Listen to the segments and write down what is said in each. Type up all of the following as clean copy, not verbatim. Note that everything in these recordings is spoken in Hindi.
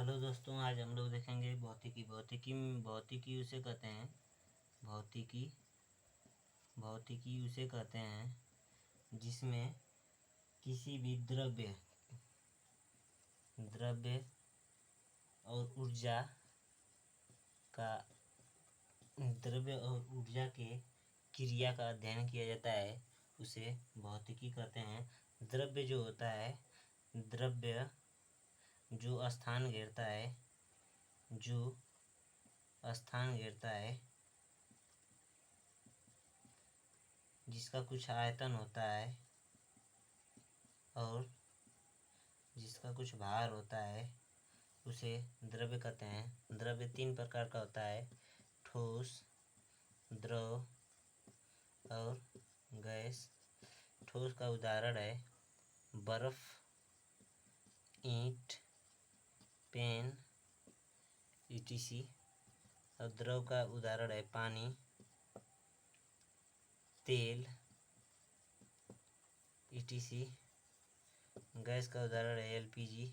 हेलो दोस्तों, आज हम लोग देखेंगे भौतिकी। भौतिकी उसे कहते हैं भौतिकी भौतिकी उसे कहते हैं जिसमें किसी भी द्रव्य और का ऊर्जा के क्रिया का अध्ययन किया जाता है, उसे भौतिकी कहते हैं। द्रव्य जो होता है, द्रव्य जो स्थान घेरता है, जिसका कुछ आयतन होता है और जिसका कुछ भार होता है, उसे द्रव्य कहते हैं। द्रव्य 3 प्रकार का होता है: ठोस, द्रव और गैस। ठोस का उदाहरण है बर्फ, ईंट, पेन etc। और द्रव का उदाहरण है पानी, तेल etc। गैस का उदाहरण है LPG,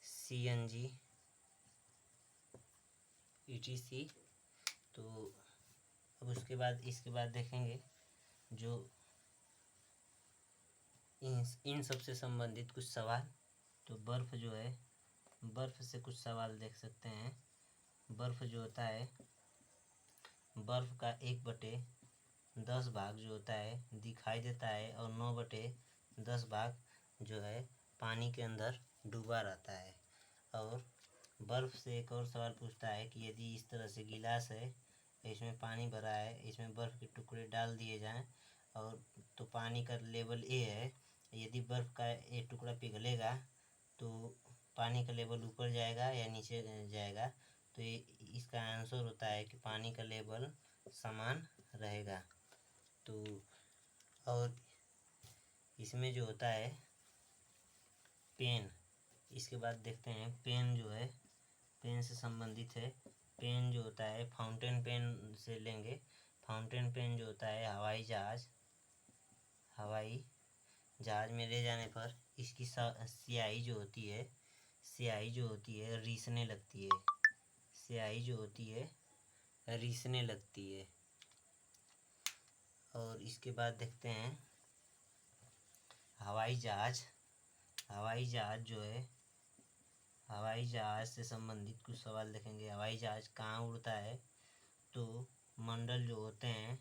CNG etc। तो अब इसके बाद देखेंगे जो इन सब से संबंधित कुछ सवाल। तो बर्फ़ जो है, बर्फ़ से कुछ सवाल देख सकते हैं। बर्फ़ जो होता है, बर्फ़ का 1/10 भाग जो होता है दिखाई देता है और 9/10 भाग जो है पानी के अंदर डूबा रहता है। और बर्फ़ से एक और सवाल पूछता है कि यदि इस तरह से गिलास है, इसमें पानी भरा है, इसमें बर्फ़ के टुकड़े डाल दिए जाएं और तो पानी का लेवल A है। यदि बर्फ़ का एक टुकड़ा पिघलेगा तो पानी का लेवल ऊपर जाएगा या नीचे जाएगा। तो ये इसका आंसर होता है कि पानी का लेवल समान रहेगा। तो और इसमें जो होता है पेन, इसके बाद देखते हैं पेन जो है, पेन से संबंधित है। पेन जो होता है फाउंटेन पेन से लेंगे। फाउंटेन पेन जो होता है हवाई जहाज में ले जाने पर इसकी स्याही जो होती है रीसने लगती है। स्याही जो होती है रीसने लगती है। और इसके बाद देखते हैं हवाई जहाज जो है, हवाई जहाज से संबंधित कुछ सवाल देखेंगे। हवाई जहाज कहाँ उड़ता है? तो मंडल जो होते हैं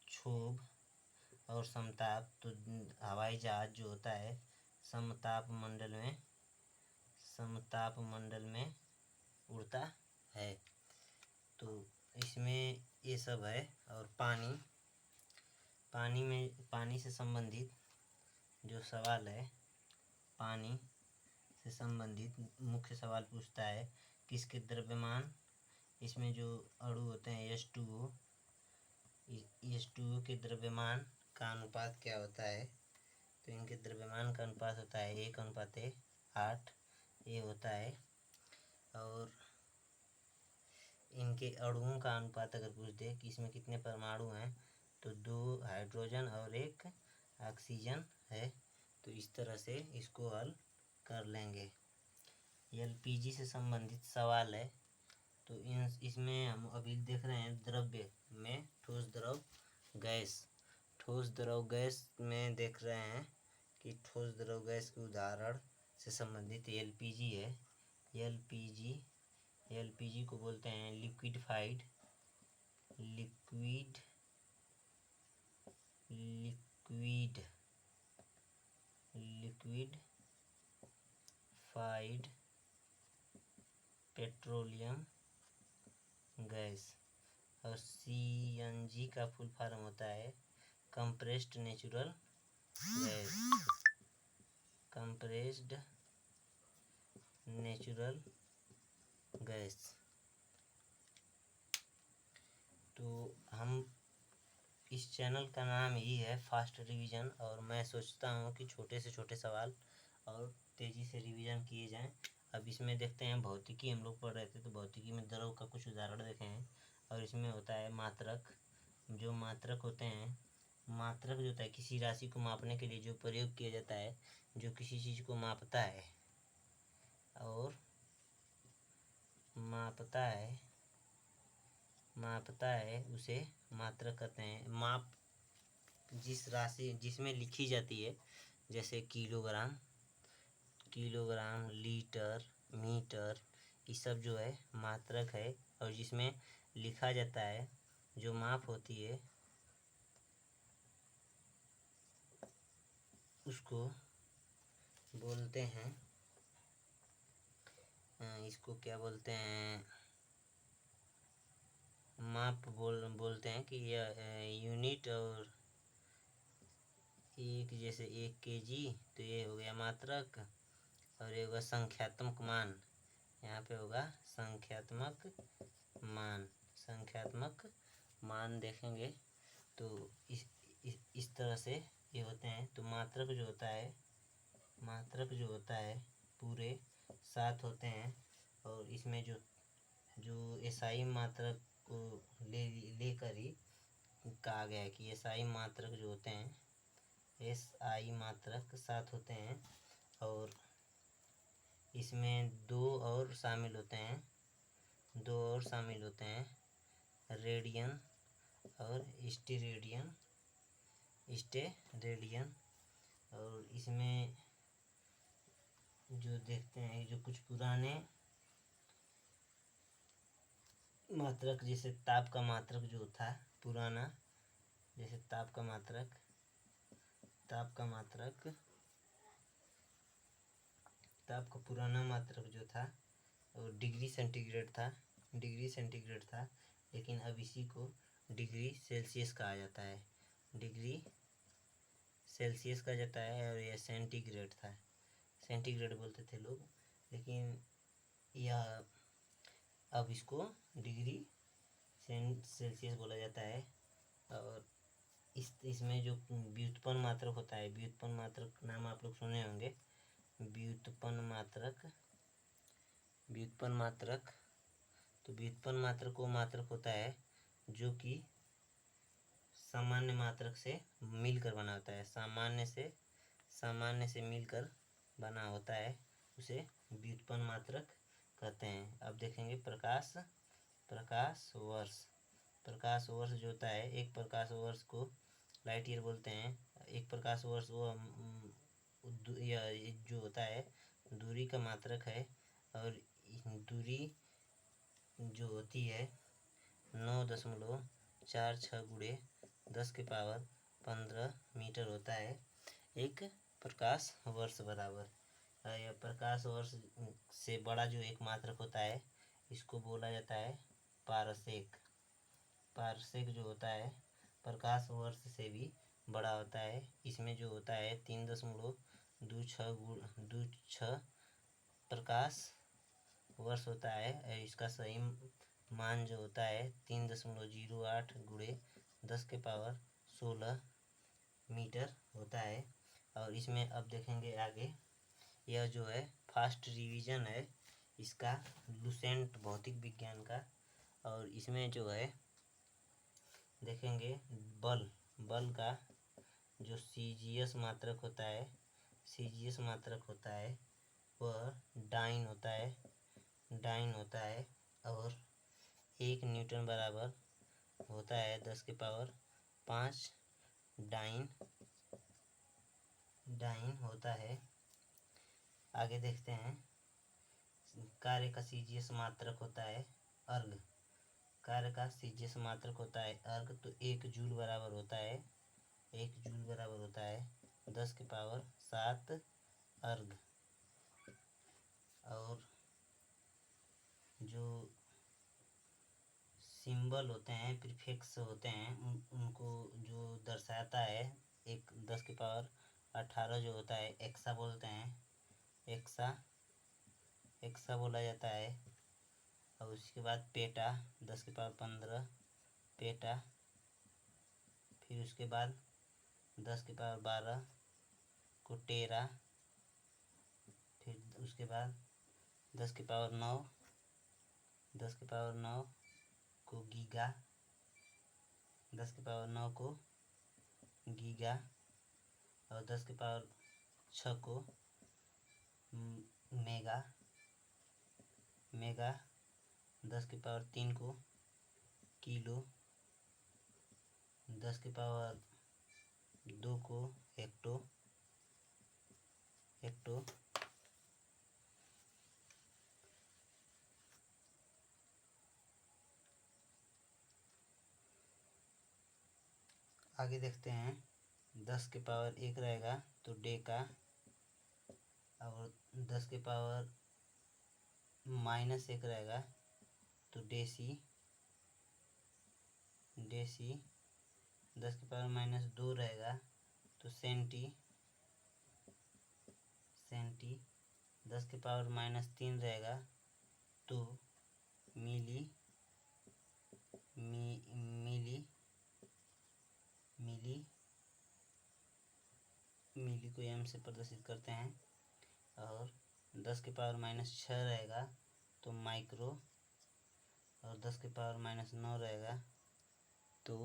क्षोभ और समताप। तो हवाई जहाज जो होता है समताप मंडल में उड़ता है। तो इसमें ये सब है। और पानी से संबंधित जो सवाल है, पानी से संबंधित मुख्य सवाल पूछता है किसके द्रव्यमान, इसमें जो अणु होते हैं H2O के द्रव्यमान का अनुपात क्या होता है? तो इनके द्रव्यमान का अनुपात होता है 1:8 ये होता है। और इनके अणुओं का अनुपात अगर पूछ दे कि इसमें कितने परमाणु हैं, तो 2 हाइड्रोजन और 1 ऑक्सीजन है। तो इस तरह से इसको हल कर लेंगे। LPG से संबंधित सवाल है। तो इसमें हम अभी देख रहे हैं द्रव्य में ठोस, द्रव, गैस। ठोस, द्रव, गैस में देख रहे हैं कि ठोस, द्रव, गैस के उदाहरण से संबंधित LPG है। LPG को बोलते हैं लिक्विड पेट्रोलियम गैस। और CNG का फुल फॉर्म होता है कंप्रेस्ड नेचुरल गैस। तो हम इस चैनल का नाम ही है फास्ट रिवीजन, और मैं सोचता हूँ कि छोटे से छोटे सवाल और तेज़ी से रिवीजन किए जाएं। अब इसमें देखते हैं भौतिकी हम लोग पढ़ रहे थे, तो भौतिकी में द्रव का कुछ उदाहरण देखे हैं। और इसमें होता है मात्रक। जो मात्रक होते हैं, मात्रक जो होता है किसी राशि को मापने के लिए जो प्रयोग किया जाता है, जो किसी चीज़ को मापता है। और मापता है उसे मात्रक कहते हैं। माप जिस राशि जिसमें लिखी जाती है, जैसे किलोग्राम, लीटर, मीटर, ये सब जो है मात्रक है। और जिसमें लिखा जाता है, जो माप होती है, उसको बोलते हैं, इसको क्या बोलते हैं, माप बोलते हैं कि यह यूनिट। और एक जैसे 1 kg, तो ये हो गया मात्रक। और ये होगा संख्यात्मक मान, यहाँ पे होगा संख्यात्मक मान देखेंगे तो इस तरह से ये होते हैं। तो मात्रक जो होता है पूरे 7 होते हैं। और इसमें जो एसआई मात्रक को लेकर ही कहा गया है कि एसआई मात्रक जो होते हैं, एसआई मात्रक 7 होते हैं। और इसमें दो और शामिल होते हैं, रेडियन और स्टेरेडियन। और इसमें जो देखते हैं, जो कुछ पुराने मात्रक, जैसे ताप का मात्रक जो था पुराना, जैसे ताप का पुराना मात्रक जो था वो डिग्री सेंटीग्रेड था। लेकिन अब इसी को डिग्री सेल्सियस कहा जाता है, और यह सेंटीग्रेड बोलते थे लोग। लेकिन यह अब इसको डिग्री सेल्सियस बोला जाता है। और इसमें जो व्युत्पन्न मात्रक होता है, व्युत्पन्न मात्रक नाम आप लोग सुने होंगे। व्युत्पन्न मात्रक वो मात्रक होता है जो कि सामान्य मात्रक से मिलकर बना होता है, सामान्य से मिलकर बना होता है, उसे व्युत्पन्न मात्रक कहते हैं। अब देखेंगे प्रकाश वर्ष जो होता है, एक प्रकाश वर्ष को लाइट ईयर बोलते हैं। एक प्रकाश वर्ष वो जो होता है दूरी का मात्रक है। और दूरी जो होती है 9.46 गुणे 10⁻15 मीटर होता है एक प्रकाश वर्ष बराबर। यह प्रकाश वर्ष से बड़ा जो एक मात्रक होता है, इसको बोला जाता है पारसेक जो होता है प्रकाश वर्ष से भी बड़ा होता है। इसमें जो होता है 3.26 प्रकाश वर्ष होता है। इसका सही मान जो होता है 3.08 गुणे 10⁻16 मीटर होता है। और इसमें अब देखेंगे आगे, यह जो है फर्स्ट रिवीजन है इसका, लुसेंट भौतिक विज्ञान का। और इसमें जो है देखेंगे बल का जो सीजीएस मात्रक होता है, वह डाइन होता है। और 1 न्यूटन बराबर होता है 10⁵ डाइन होता है। आगे देखते हैं, कार्य का सीजीएस मात्रक होता है अर्ग। तो 1 जूल बराबर होता है 10⁷ अर्ग। और जो सिंबल होते हैं, प्रीफिक्स होते हैं, उनको जो दर्शाता है, एक 10⁸ जो होता है एक्सा बोलते हैं, एक्सा बोला जाता है। और उसके बाद पेटा 10⁻15 पेटा। फिर उसके बाद 10⁻12 को टेरा। फिर उसके बाद 10⁻9 को गीगा, 10⁻9 को गीगा। और 10⁻6 को मेगा। मेगा, 10⁻³ को किलो, 10⁻² को हेक्टो, आगे देखते हैं 10⁻1 रहेगा तो डेका, और 10⁻⁻1 रहेगा तो डेसी, 10⁻−2 रहेगा तो सेंटी, 10⁻−3 रहेगा तो मिली, मिली को एम से प्रदर्शित करते हैं। और 10⁻−6 रहेगा तो माइक्रो, और 10⁻−9 रहेगा तो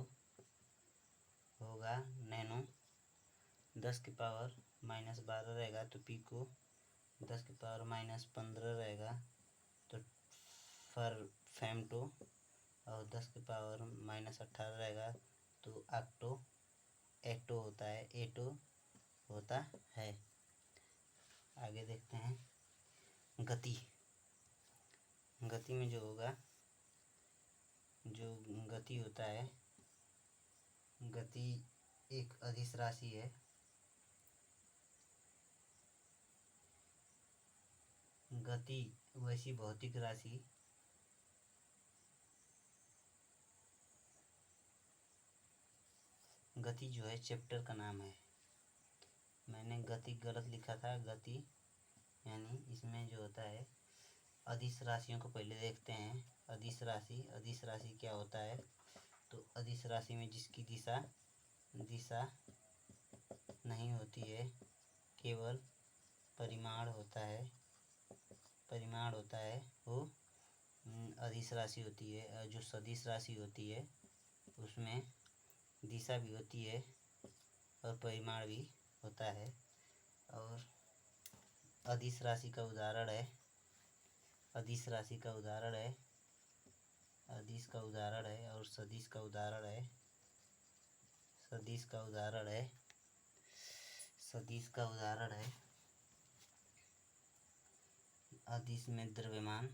होगा नैनो, 10⁻−12 रहेगा तो पिको, 10⁻−15 रहेगा तो फेमटो, और 10⁻−18 रहेगा तो एक्टो होता है। आगे देखते हैं गति में जो होगा, जो गति होता है, गति एक अदिश राशि है। गति वैसी भौतिक राशि गति जो है चैप्टर का नाम है। मैंने गति गलत लिखा था, गति यानी इसमें जो होता है अदिश राशियों को पहले देखते हैं। अदिश राशि क्या होता है? तो अदिश राशि में जिसकी दिशा नहीं होती है, केवल परिमाण होता है, वो अदिश राशि होती है। और जो सदिश राशि होती है उसमें दिशा भी होती है और परिमाण भी होता है। और अदिश राशि का उदाहरण है, अदिश का उदाहरण है और सदिश का उदाहरण है। अदिश में द्रव्यमान,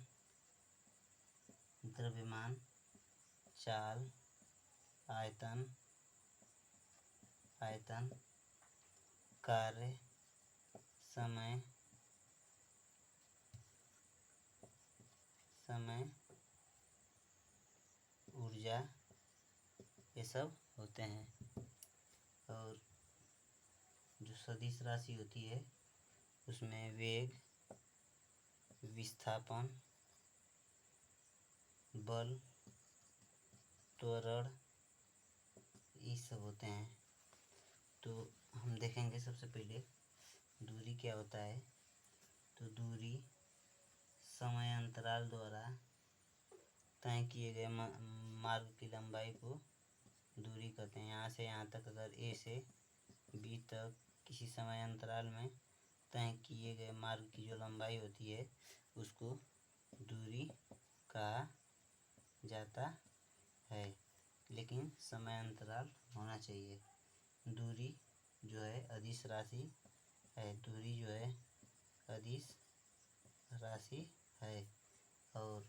चाल, आयतन, कार्य, समय, ऊर्जा, ये सब होते हैं। और जो सदिश राशि होती है उसमें वेग, विस्थापन, बल, त्वरण, ये सब होते हैं। तो हम देखेंगे सबसे पहले दूरी क्या होता है। तो दूरी समय अंतराल द्वारा तय किए गए मार्ग की लंबाई को दूरी कहते हैं। यहाँ से यहाँ तक, अगर ए से बी तक किसी समय अंतराल में तय किए गए मार्ग की जो लंबाई होती है उसको दूरी कहा जाता है, लेकिन समय अंतराल होना चाहिए। दूरी जो है अदिश राशि है, और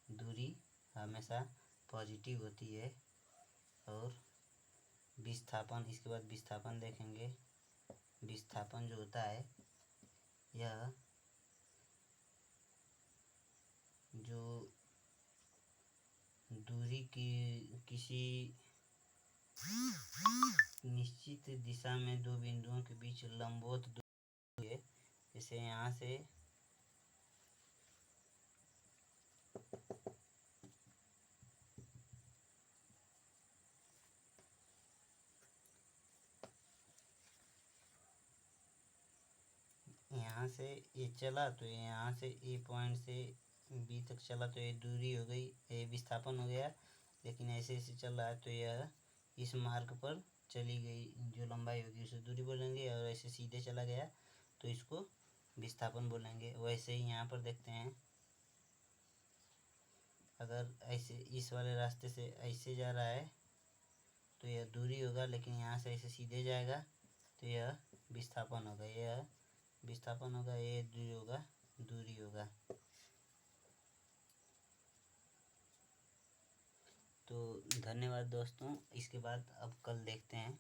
दूरी हमेशा पॉजिटिव होती है। और विस्थापन, इसके बाद विस्थापन देखेंगे। विस्थापन जो होता है, यह जो दूरी की किसी निश्चित दिशा में दो बिंदुओं के बीच लंबवत दूरी है। जैसे यहाँ से ए चला तो यहाँ से ए पॉइंट से बी तक चला तो ये दूरी हो गई, ये विस्थापन हो गया। लेकिन ऐसे चल रहा है तो यह इस मार्ग पर चली गई, जो लंबाई होगी उसे दूरी बोलेंगे। और ऐसे सीधे चला गया तो इसको विस्थापन बोलेंगे। वैसे ही यहाँ पर देखते हैं अगर ऐसे इस वाले रास्ते से ऐसे जा रहा है तो यह दूरी होगा, लेकिन यहाँ से ऐसे सीधे जाएगा तो यह विस्थापन होगा, यह विस्थापन होगा, ये दूरी होगा। तो धन्यवाद दोस्तों। इसके बाद अब कल देखते हैं।